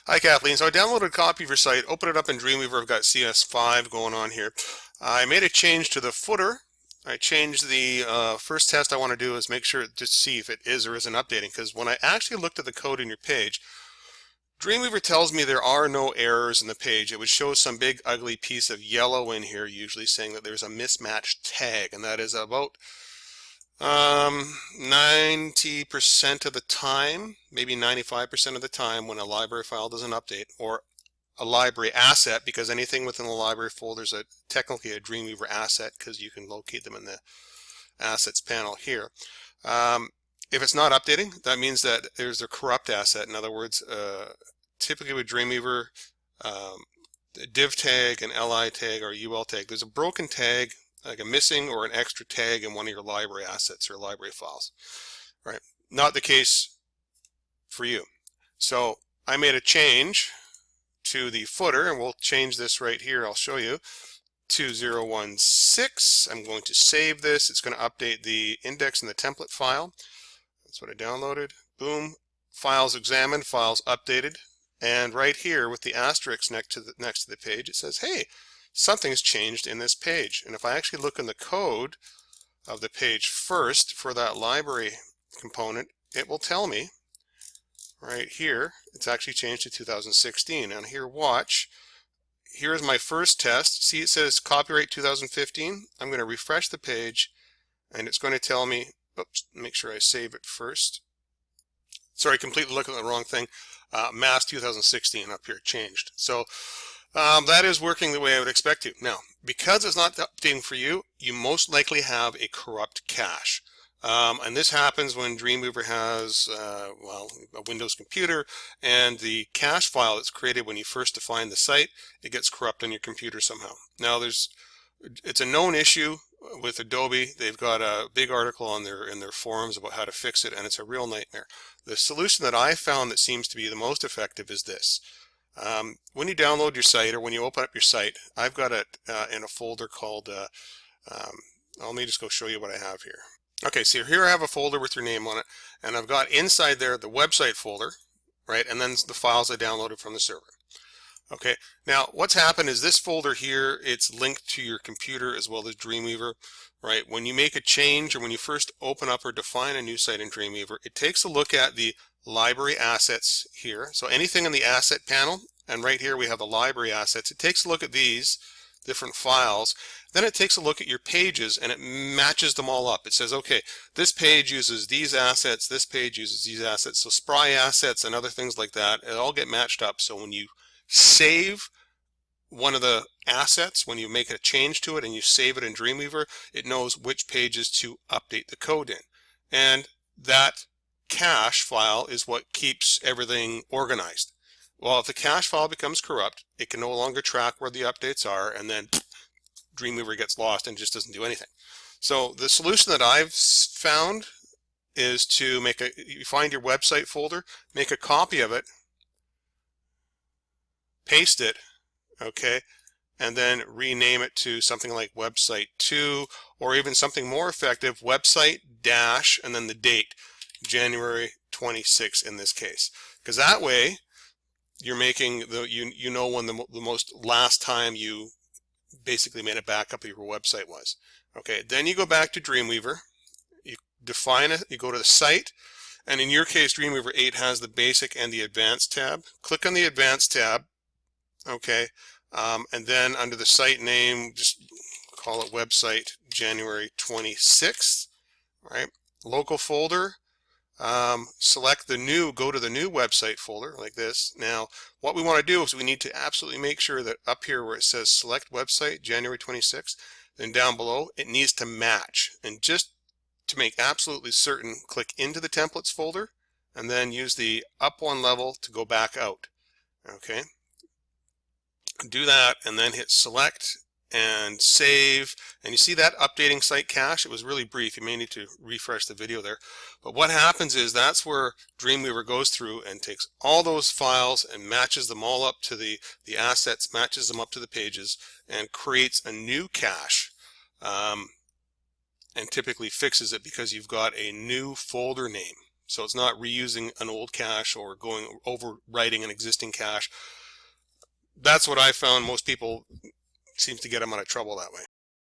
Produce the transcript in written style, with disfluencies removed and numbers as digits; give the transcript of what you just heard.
Hi Kathleen, so I downloaded a copy of your site, opened it up in Dreamweaver. I've got CS5 going on here. I made a change to the footer. I changed the first test I want to do is make sure to see if it is or isn't updating, because when I actually looked at the code in your page, Dreamweaver tells me there are no errors in the page. It would show some big ugly piece of yellow in here, usually saying that there's a mismatched tag, and that is about 90% of the time, maybe 95% of the time, when a library file doesn't update, or a library asset, because anything within the library folder is technically a Dreamweaver asset, because you can locate them in the assets panel here. If it's not updating, that means that there's a corrupt asset. In other words, typically with Dreamweaver, the div tag, an li tag, or ul tag, there's a broken tag, like a missing or an extra tag in one of your library assets or library files, right? Not the case for you. So I made a change to the footer, and we'll change this right here. I'll show you. 2016. I'm going to save this. It's going to update the index in the template file. That's what I downloaded. Boom. Files examined, files updated. And right here with the asterisk next to the page, it says, hey, something's changed in this page. And if I actually look in the code of the page first for that library component, it will tell me right here it's actually changed to 2016. And here, watch. Here's my first test. See, it says copyright 2015. I'm going to refresh the page, and it's going to tell me, oops, make sure I save it first. Sorry, completely looking at the wrong thing. Mass 2016 up here changed. So that is working the way I would expect to. Now, because it's not updating for you, you most likely have a corrupt cache. And this happens when Dreamweaver has, well, a Windows computer, and the cache file that's created when you first define the site, it gets corrupt on your computer somehow. Now, it's a known issue with Adobe. They've got a big article in their forums about how to fix it, and it's a real nightmare. The solution that I found that seems to be the most effective is this. When you download your site, or when you open up your site, I've got it in a folder called, let me just go show you what I have here. Okay, so here I have a folder with your name on it, and I've got inside there the website folder, right, and then the files I downloaded from the server. Okay, now what's happened is this folder here, it's linked to your computer as well as Dreamweaver, right? When you make a change, or when you first open up or define a new site in Dreamweaver, it takes a look at the library assets here. So anything in the asset panel, and right here we have the library assets. It takes a look at these different files. Then it takes a look at your pages, and it matches them all up. It says, okay, this page uses these assets, this page uses these assets. So SPRY assets and other things like that, it all get matched up. So when you save one of the assets, when you make a change to it and you save it in Dreamweaver, it knows which pages to update the code in. And that cache file is what keeps everything organized. Well, if the cache file becomes corrupt, it can no longer track where the updates are, and then Dreamweaver gets lost and just doesn't do anything. So the solution that I've found is to you find your website folder, make a copy of it, paste it, okay, and then rename it to something like website 2, or even something more effective, website dash, and then the date, January 26 in this case. Because that way, you're making you know when the most last time you basically made a backup of your website was. Okay, then you go back to Dreamweaver, you define it, you go to the site, and in your case Dreamweaver 8 has the basic and the advanced tab. Click on the advanced tab, okay, and then under the site name, just call it website January 26th, right? Local folder, select go to the new website folder like this. Now, what we want to do is we need to absolutely make sure that up here where it says select website January 26th, then down below it needs to match. And just to make absolutely certain, click into the templates folder and then use the up one level to go back out. Okay, do that and then hit select and save, and you see that updating site cache. It was really brief. You may need to refresh the video there, but what happens is that's where Dreamweaver goes through and takes all those files and matches them all up to the assets, matches them up to the pages, and creates a new cache, and typically fixes it because you've got a new folder name. So it's not reusing an old cache or overwriting an existing cache. That's what I found. Most people seems to get them out of trouble that way.